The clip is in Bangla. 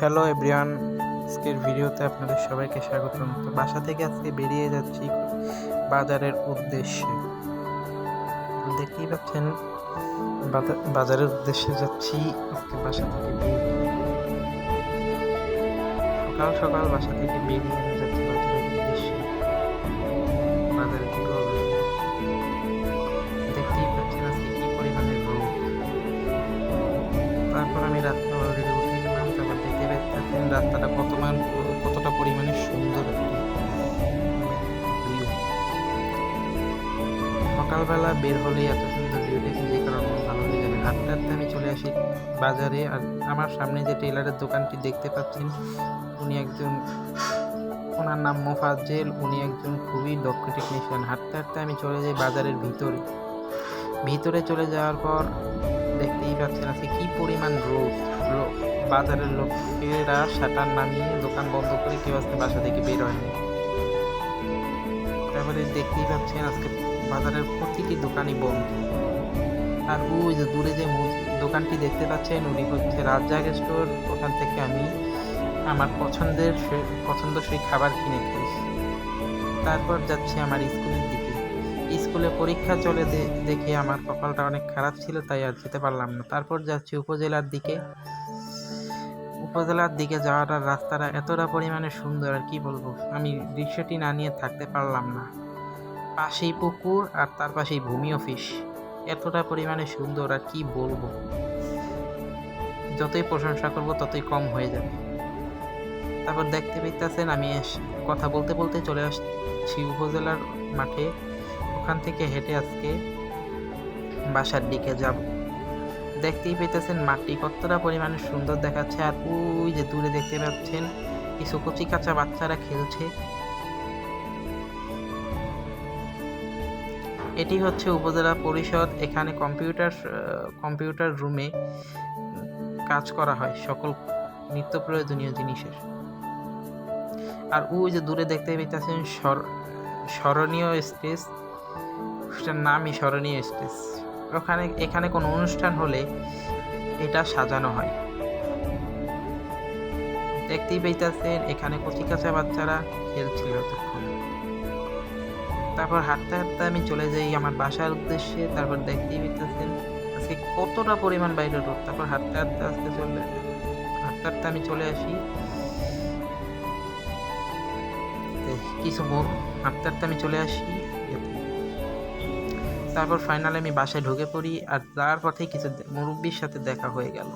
হ্যালো এভরিওয়ান, আজকের ভিডিওতে আপনাদের সবাইকে স্বাগতম। তো বাসা থেকে আজকে বেরিয়ে যাচ্ছি বাজারের উদ্দেশ্যে। দেখতেই পাচ্ছেন বাজারের উদ্দেশ্যে যাচ্ছি আজকে বাসা থেকে বেরিয়ে। সকাল সকাল বাসা থেকে বেরিয়ে আমি যাচ্ছি বাজারের উদ্দেশ্যে। বাজারে থেকে দেখতেই পাচ্ছেন আজকে কি পরিমাণে রোদ। তারপর আমি রাস্তা অলরেডি উঠে গেলাম। তারপর দেখতে পাচ্ছেন রাস্তাটা কতটা পরিমাণে সুন্দর একটি ভিউ। সকালবেলা বের হলেই এত সুন্দর ভিউ দেখি যে কারণে ভালো হয়ে যাবে। হাঁটতে হাঁটতে আমি চলে আসি বাজারে। আর আমার সামনে যে টেইলারের দোকানটি দেখতে পাচ্ছেন, ওনার নাম মোফাজ্জেল। উনি একজন খুবই দক্ষ টেকনিশিয়ান। হাঁটতে হাঁটতে আমি চলে যাই বাজারের ভিতরে চলে যাওয়ার পর দেখতেই পাচ্ছেন আজকে কি পরিমাণ রোদ। বাজারের লোকেরা শাটার নামিয়ে দোকান বন্ধ করে কেউ আজকে বাসা থেকে বের হয়নি। তারপরে দেখতেই পাচ্ছেন আজকে বাজারের প্রতিটি দোকানই বন্ধ। আর ওই যে দূরে যে দোকানটি দেখতে পাচ্ছেন উনি হচ্ছে রাজ্জাক স্টোর। ওখান থেকে আমি আমার পছন্দসই খাবার কিনে খাই। তারপর যাচ্ছি আমার স্কুলের দিকে। স্কুলে পরীক্ষা চলে দেখে আমার কপালটা অনেক খারাপ ছিল, তাই আর যেতে পারলাম না। তারপর যাচ্ছি উপজেলার দিকে যাওয়াটার রাস্তাটা এতটা পরিমাণে সুন্দর, আর কি বলবো। আমি রিক্সাটি না নিয়ে থাকতে পারলাম না। পাশেই পুকুর আর তার পাশেই ভূমি অফিস, এতটা পরিমাণে সুন্দর আর কি বলবো। যতই প্রশংসা করবো ততই কম হয়ে যাবে। তারপর দেখতে পেতেছেন আমি কথা বলতে বলতে চলে আসছি উপজেলার মাঠে। ওখান থেকে হেঁটে আজকে বাসার দিকে যাব। দেখতেই পেতেছেন মাঠটি কতটা পরিমাণে সুন্দর দেখাচ্ছে। আর ওই যে দূরে দেখতে পাচ্ছেন কিছু কচি কাঁচা বাচ্চারা খেলছে। এটি হচ্ছে উপজেলা পরিষদ। এখানে কম্পিউটার রুমে কাজ করা হয় সকল নিত্য প্রয়োজনীয় জিনিসের। আর ওই যে দূরে দেখতে পেতেছেন স্মরণীয় স্টেজ, সেটার নামই স্মরণীয় স্টেজ। এখানে কোনো অনুষ্ঠান হলে এটা সাজানো হয়। দেখতেই পেতেছেন এখানে কচি কাঁচা বাচ্চারা খেলছিল তখন। তারপর হাঁটতে হাঁটতে আমি চলে যাই আমার বাসার উদ্দেশ্যে। তারপর দেখতেই পেতেছেন আজকে কতটা পরিমাণ বাইরে রোদ। তারপর হাঁটতে হাঁটতে আমি চলে আসি তারপর ফাইনালি আমি বাসায় ঢুকে পড়ি। আর যাওয়ার পথে কিছু মুরব্বির সাথে দেখা হয়ে গেল।